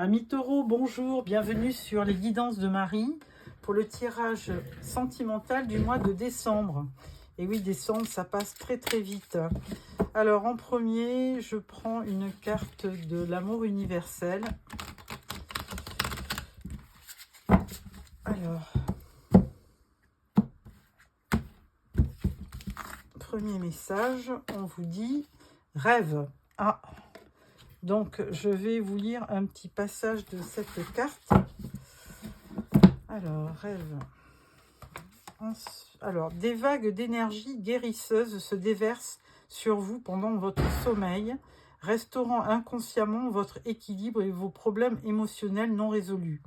Amis taureaux, bonjour, bienvenue sur les guidances de Marie pour le tirage sentimental du mois de décembre. Et oui, décembre, ça passe très très vite. Alors en premier, je prends une carte de l'amour universel. Alors, premier message, on vous dit rêve. Ah, donc je vais vous lire un petit passage de cette carte. Alors, rêve. Alors, des vagues d'énergie guérisseuse se déversent sur vous pendant votre sommeil, restaurant inconsciemment votre équilibre et vos problèmes émotionnels non résolus.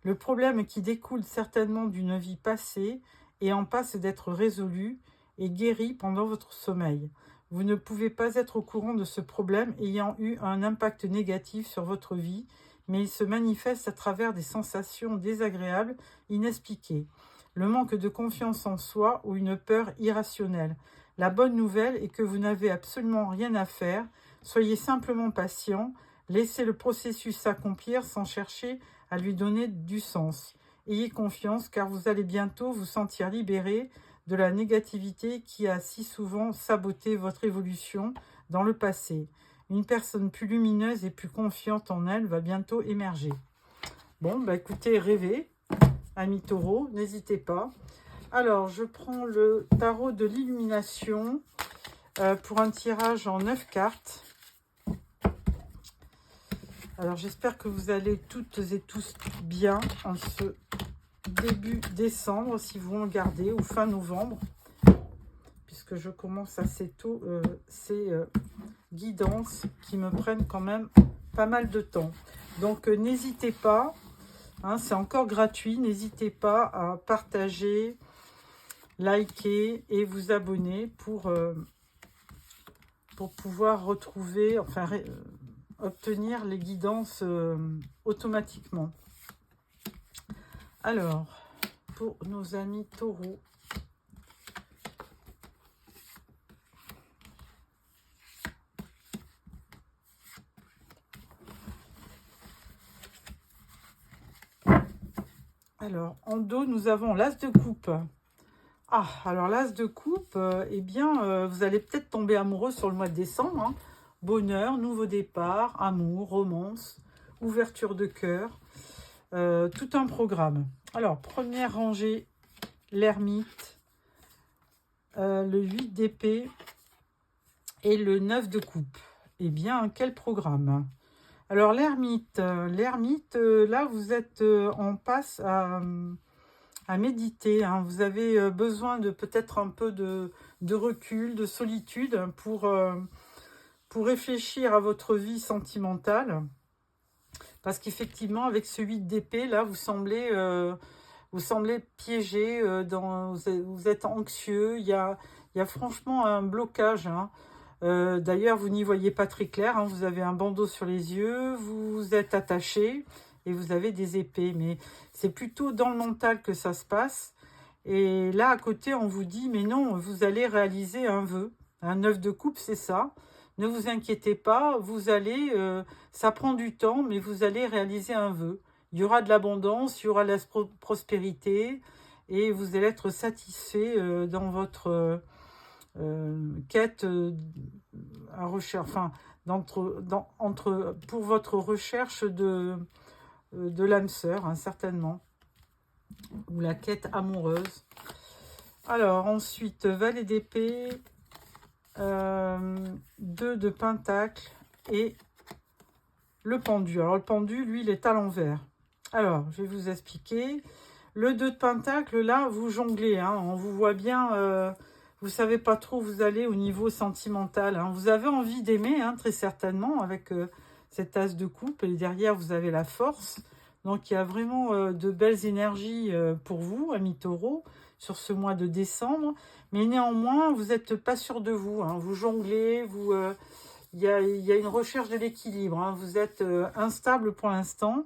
Le problème qui découle certainement d'une vie passée et en passe d'être résolu est guéri pendant votre sommeil. Vous ne pouvez pas être au courant de ce problème ayant eu un impact négatif sur votre vie, mais il se manifeste à travers des sensations désagréables inexpliquées. Le manque de confiance en soi ou une peur irrationnelle. La bonne nouvelle est que vous n'avez absolument rien à faire. Soyez simplement patient. Laissez le processus s'accomplir sans chercher à lui donner du sens. Ayez confiance car vous allez bientôt vous sentir libéré de la négativité qui a si souvent saboté votre évolution dans le passé. Une personne plus lumineuse et plus confiante en elle va bientôt émerger. Bon, bah écoutez, rêvez. Amis taureaux, n'hésitez pas. Alors, je prends le tarot de l'illumination pour un tirage en 9 cartes. Alors, j'espère que vous allez toutes et tous bien en ce début décembre, si vous en gardez, ou fin novembre, puisque je commence assez tôt ces guidances qui me prennent quand même pas mal de temps. Donc, n'hésitez pas. C'est encore gratuit, n'hésitez pas à partager, liker et vous abonner pour pouvoir retrouver, obtenir les guidances automatiquement. Alors, pour nos amis taureaux, alors, en dos, nous avons l'as de coupe. Ah, alors l'as de coupe, vous allez peut-être tomber amoureux sur le mois de décembre. Bonheur, nouveau départ, amour, romance, ouverture de cœur, tout un programme. Alors, première rangée, l'ermite, le 8 d'épée et le 9 de coupe. Eh bien, quel programme? Alors, l'ermite, là, vous êtes en passe à méditer. Vous avez besoin de peut-être un peu de recul, de solitude pour réfléchir à votre vie sentimentale. Parce qu'effectivement, avec ce 8 d'épée, là, vous semblez piégé, vous êtes anxieux. Il y a franchement un blocage. D'ailleurs, vous n'y voyez pas très clair. Vous avez un bandeau sur les yeux, vous êtes attaché et vous avez des épées. Mais c'est plutôt dans le mental que ça se passe. Et là, à côté, on vous dit, mais non, vous allez réaliser un vœu. Un 9 de coupe, c'est ça. Ne vous inquiétez pas, vous allez, ça prend du temps, mais vous allez réaliser un vœu. Il y aura de l'abondance, il y aura de la prospérité et vous allez être satisfait dans votre quête à recherche, pour votre recherche de l'âme sœur, certainement, ou la quête amoureuse. Alors ensuite, valet d'épée, 2 de pentacle et le pendu. Alors le pendu, lui, il est à l'envers. Alors, je vais vous expliquer. Le 2 de pentacle, là, vous jonglez. On vous voit bien, vous savez pas trop où vous allez au niveau sentimental. Vous avez envie d'aimer, très certainement, avec cet as de coupe. Et derrière, vous avez la force. Donc, il y a vraiment de belles énergies pour vous, amis taureaux, sur ce mois de décembre. Mais néanmoins, vous n'êtes pas sûr de vous. Vous jonglez, il y a une recherche de l'équilibre. Vous êtes instable pour l'instant.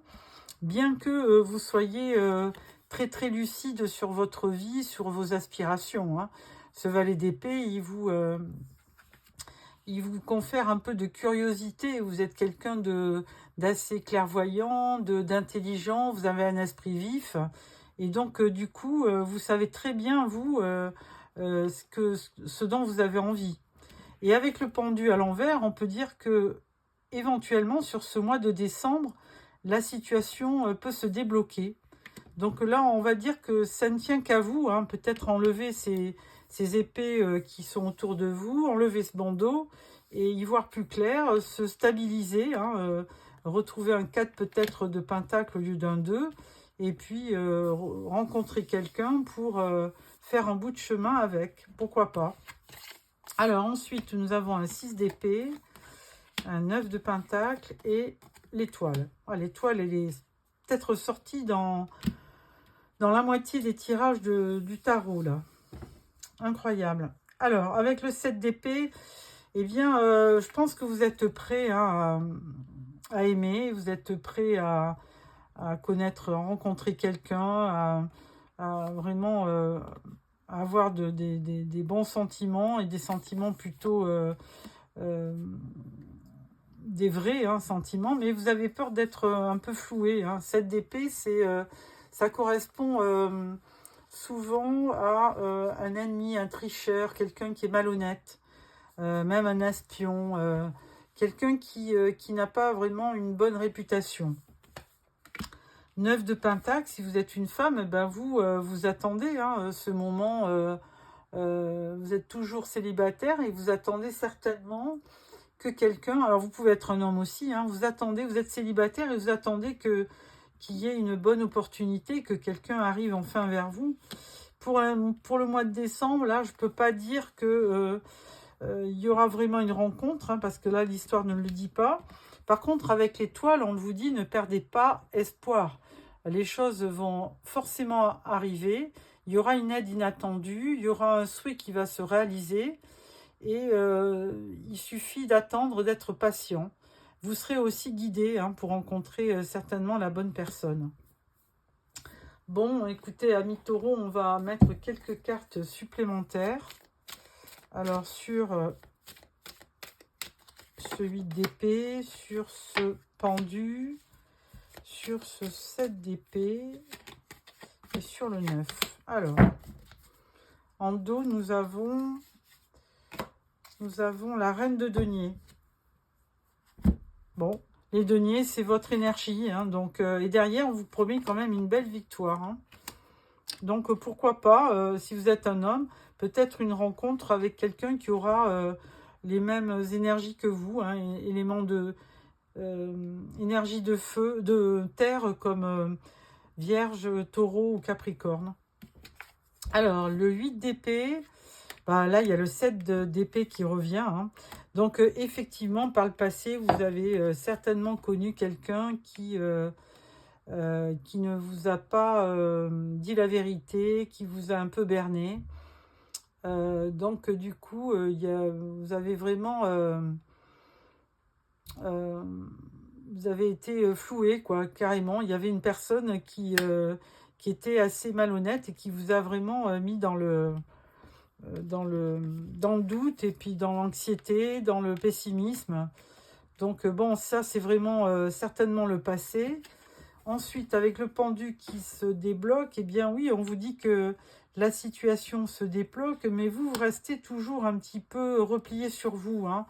Bien que vous soyez très très lucide sur votre vie, sur vos aspirations. Ce valet d'épée, il vous il vous confère un peu de curiosité. Vous êtes quelqu'un d'assez clairvoyant, d'intelligent, vous avez un esprit vif. Et donc, du coup, vous savez très bien, vous, ce dont vous avez envie. Et avec le pendu à l'envers, on peut dire que, éventuellement, sur ce mois de décembre, la situation peut se débloquer. Donc là, on va dire que ça ne tient qu'à vous, hein. Peut-être enlever ces épées qui sont autour de vous, enlever ce bandeau et y voir plus clair, se stabiliser, hein, retrouver un 4 peut-être de pentacle au lieu d'un 2, et puis rencontrer quelqu'un pour faire un bout de chemin avec, pourquoi pas. Alors ensuite, nous avons un 6 d'épée, un 9 de pentacle et l'étoile. Ah, l'étoile, elle est peut-être sortie dans la moitié des tirages du tarot, là. Incroyable. Alors, avec le 7 d'épée, eh bien, je pense que vous êtes prêt, hein, à aimer, vous êtes prêt à connaître, à rencontrer quelqu'un, à vraiment avoir des bons sentiments et des sentiments plutôt des vrais, hein, sentiments, mais vous avez peur d'être un peu floué, hein. 7 d'épée, ça correspond souvent à un ennemi, un tricheur, quelqu'un qui est malhonnête, même un espion, quelqu'un qui n'a pas vraiment une bonne réputation. 9 de pentacle, si vous êtes une femme, ben vous attendez, hein, ce moment, vous êtes toujours célibataire et vous attendez certainement que quelqu'un, alors vous pouvez être un homme aussi, hein, vous êtes célibataire et vous attendez qu'il y ait une bonne opportunité, que quelqu'un arrive enfin vers vous. Pour le mois de décembre, là, je ne peux pas dire que il y aura vraiment une rencontre, hein, parce que là, l'histoire ne le dit pas. Par contre, avec l'étoile, on vous dit, ne perdez pas espoir. Les choses vont forcément arriver. Il y aura une aide inattendue, il y aura un souhait qui va se réaliser. Et il suffit d'attendre, d'être patient. Vous serez aussi guidé, hein, pour rencontrer certainement la bonne personne. Bon, écoutez, amis taureaux, on va mettre quelques cartes supplémentaires. Alors, sur ce 8 d'épée, sur ce pendu, sur ce 7 d'épée et sur le 9. Alors, en dos, nous avons la reine de denier. Bon, les deniers, c'est votre énergie, hein, donc, et derrière, on vous promet quand même une belle victoire, hein. Donc, pourquoi pas, si vous êtes un homme, peut-être une rencontre avec quelqu'un qui aura les mêmes énergies que vous, hein, éléments énergie de feu, de terre, comme Vierge, Taureau ou Capricorne. Alors, le 8 d'épée, bah, là, il y a le 7 d'épée qui revient, hein. Donc, effectivement, par le passé, vous avez certainement connu quelqu'un qui ne vous a pas dit la vérité, qui vous a un peu berné. Donc, du coup, vous avez vraiment... vous avez été floué, quoi, carrément. Il y avait une personne qui était assez malhonnête et qui vous a vraiment mis dans le doute et puis dans l'anxiété, dans le pessimisme. Donc bon, ça c'est vraiment certainement le passé. Ensuite, avec le pendu qui se débloque, eh bien oui, on vous dit que la situation se débloque, mais vous restez toujours un petit peu replié sur vous, hein.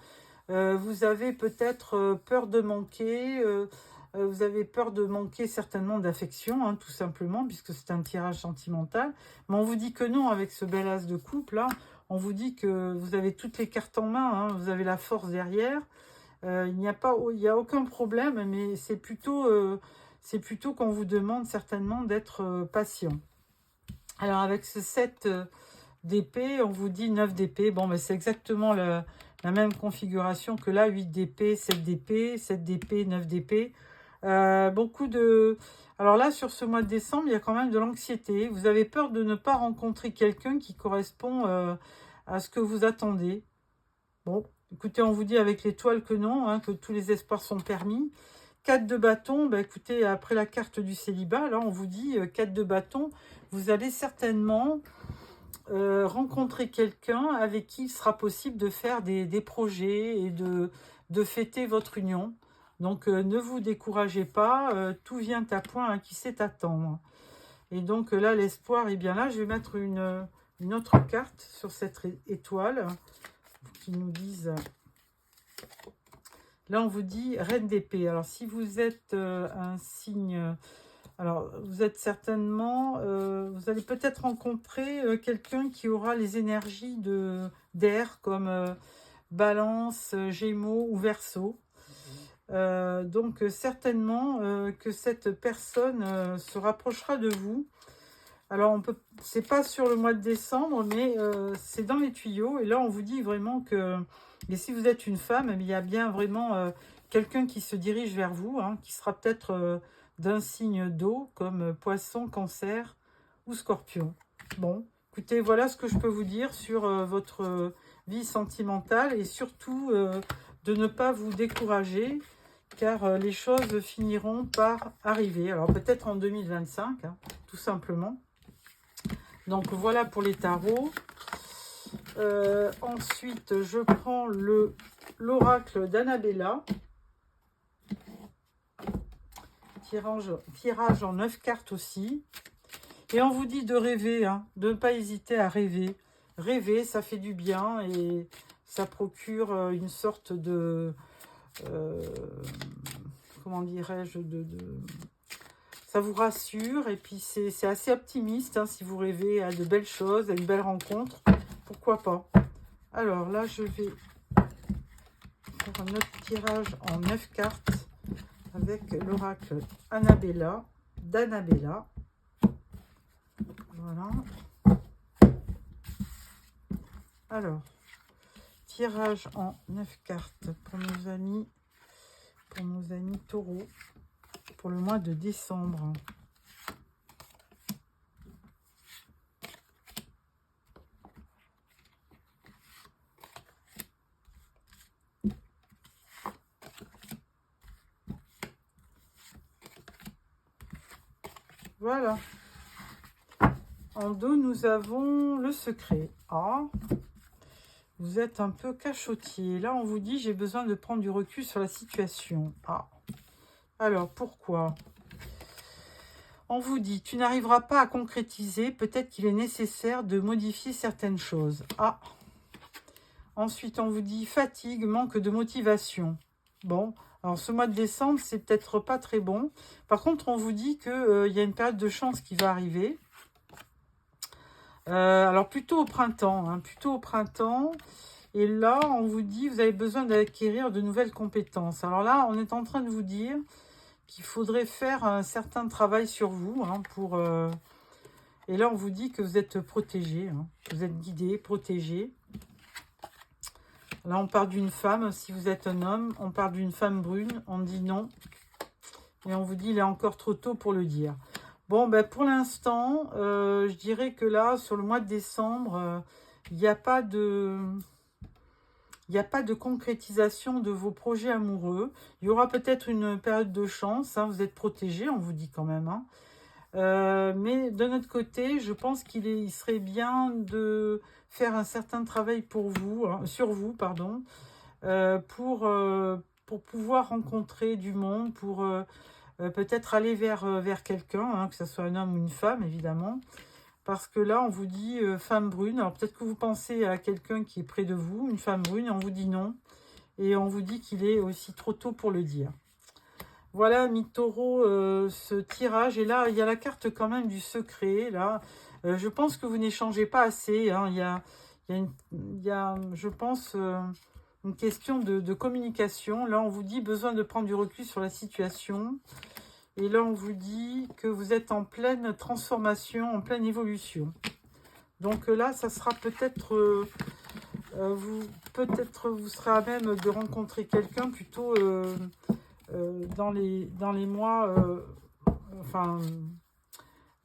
Vous avez peut-être peur de manquer, vous avez peur de manquer certainement d'affection, hein, tout simplement, puisque c'est un tirage sentimental. Mais on vous dit que non, avec ce bel as de coupe, là, on vous dit que vous avez toutes les cartes en main, hein, vous avez la force derrière. Il n'y a aucun problème, mais c'est plutôt qu'on vous demande certainement d'être patient. Alors, avec ce 7 d'épée, on vous dit 9 d'épée. Bon, ben, c'est exactement la même configuration que là, 8 d'épée, 7 d'épée, 7 d'épée, 9 d'épée. Beaucoup de... Alors là, sur ce mois de décembre, il y a quand même de l'anxiété. Vous avez peur de ne pas rencontrer quelqu'un qui correspond à ce que vous attendez. Bon, écoutez, on vous dit avec l'étoile que non, hein, que tous les espoirs sont permis. 4 de bâton, bah écoutez, après la carte du célibat, là, on vous dit 4 de bâton, vous allez certainement rencontrer quelqu'un avec qui il sera possible de faire des projets et de fêter votre union. Donc, ne vous découragez pas, tout vient à point à qui sait attendre. Et donc là, l'espoir est bien là. Je vais mettre une autre carte sur cette étoile qui nous dise... Là, on vous dit Reine d'épée. Alors, si vous êtes un signe... Alors, vous êtes certainement... vous allez peut-être rencontrer quelqu'un qui aura les énergies d'air, comme Balance, Gémeaux ou Verseau. Donc, certainement que cette personne se rapprochera de vous. Alors, c'est pas sur le mois de décembre, mais c'est dans les tuyaux. Et là, on vous dit vraiment que... Et si vous êtes une femme, il y a bien vraiment quelqu'un qui se dirige vers vous, hein, qui sera peut-être d'un signe d'eau, comme Poisson, Cancer ou Scorpion. Bon, écoutez, voilà ce que je peux vous dire sur votre vie sentimentale et surtout de ne pas vous décourager, car les choses finiront par arriver. Alors peut-être en 2025, hein, tout simplement. Donc voilà pour les tarots. Ensuite, je prends l'oracle d'Annabella. Tirage en 9 cartes aussi. Et on vous dit de rêver, hein, de ne pas hésiter à rêver. Rêver, ça fait du bien et ça procure une sorte de... comment dirais-je, ça vous rassure et puis c'est assez optimiste, hein, si vous rêvez à de belles choses, à une belle rencontre, pourquoi pas. Alors là, je vais faire un autre tirage en 9 cartes avec l'oracle d'Annabella. Voilà. Alors, tirage en 9 cartes pour nos amis taureaux pour le mois de décembre. Voilà. En dos, nous avons le secret. Ah, vous êtes un peu cachotier. Là, on vous dit, j'ai besoin de prendre du recul sur la situation. Ah, alors, pourquoi? On vous dit, tu n'arriveras pas à concrétiser. Peut-être qu'il est nécessaire de modifier certaines choses. Ah. Ensuite, on vous dit, fatigue, manque de motivation. Bon, alors ce mois de décembre, c'est peut-être pas très bon. Par contre, on vous dit qu'il y a une période de chance qui va arriver. Alors, plutôt au printemps. Hein, plutôt au printemps. Et là, on vous dit, vous avez besoin d'acquérir de nouvelles compétences. Alors là, on est en train de vous dire qu'il faudrait faire un certain travail sur vous. Hein, Et là, on vous dit que vous êtes protégé. Hein, vous êtes guidé, protégé. Là, on parle d'une femme. Si vous êtes un homme, on parle d'une femme brune. On dit non. Et on vous dit, il est encore trop tôt pour le dire. Bon, ben pour l'instant, je dirais que là, sur le mois de décembre, il n'y a pas de concrétisation de vos projets amoureux. Il y aura peut-être une période de chance. Hein, vous êtes protégé, on vous dit quand même. Hein. Mais de notre côté, je pense qu'il serait bien de faire un certain travail pour vous, hein, sur vous, pardon, pour pouvoir rencontrer du monde, pour peut-être aller vers quelqu'un, hein, que ce soit un homme ou une femme, évidemment. Parce que là, on vous dit femme brune. Alors peut-être que vous pensez à quelqu'un qui est près de vous, une femme brune, et on vous dit non. Et on vous dit qu'il est aussi trop tôt pour le dire. Voilà, amis taureaux, ce tirage. Et là, il y a la carte quand même du secret. Là, je pense que vous n'échangez pas assez. Hein. Il y a, je pense, une question de communication. Là, on vous dit besoin de prendre du recul sur la situation. Et là, on vous dit que vous êtes en pleine transformation, en pleine évolution. Donc là, ça sera peut-être... vous serez à même de rencontrer quelqu'un plutôt dans les mois...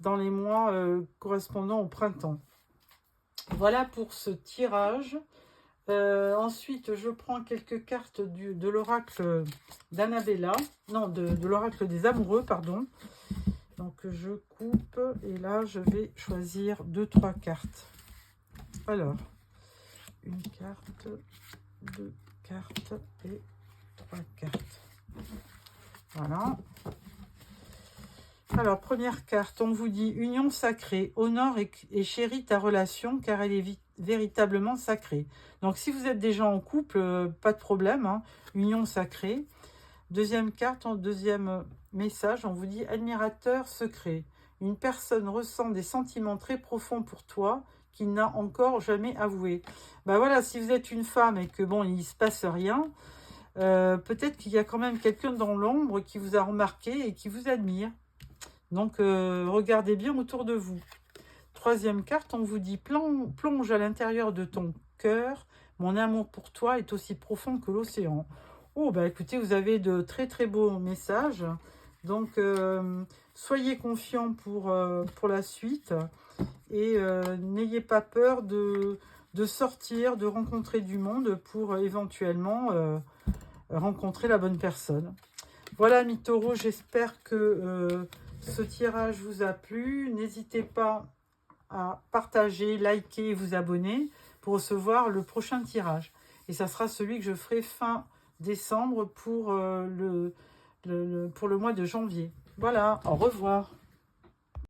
dans les mois correspondant au printemps. Voilà pour ce tirage. Ensuite, je prends quelques cartes de l'oracle d'Annabella. Non, de l'oracle des amoureux, pardon. Donc, je coupe et là, je vais choisir 2-3 cartes. Alors, une carte, deux cartes et trois cartes. Voilà. Alors, première carte, on vous dit union sacrée, honore et chéris ta relation car elle est véritablement sacrée. Donc, si vous êtes déjà en couple, pas de problème, hein, union sacrée. Deuxième carte, en deuxième message, on vous dit admirateur secret. Une personne ressent des sentiments très profonds pour toi qu'il n'a encore jamais avoué. Ben voilà, si vous êtes une femme et que bon, il ne se passe rien, peut-être qu'il y a quand même quelqu'un dans l'ombre qui vous a remarqué et qui vous admire. Donc, regardez bien autour de vous. Troisième carte, on vous dit plonge à l'intérieur de ton cœur. Mon amour pour toi est aussi profond que l'océan. Oh, bah écoutez, vous avez de très très beaux messages. Donc, soyez confiants pour la suite. Et n'ayez pas peur de sortir, de rencontrer du monde pour éventuellement rencontrer la bonne personne. Voilà, amis taureaux, j'espère que ce tirage vous a plu. N'hésitez pas à partager, liker et vous abonner pour recevoir le prochain tirage. Et ça sera celui que je ferai fin décembre pour le mois de janvier. Voilà, au revoir.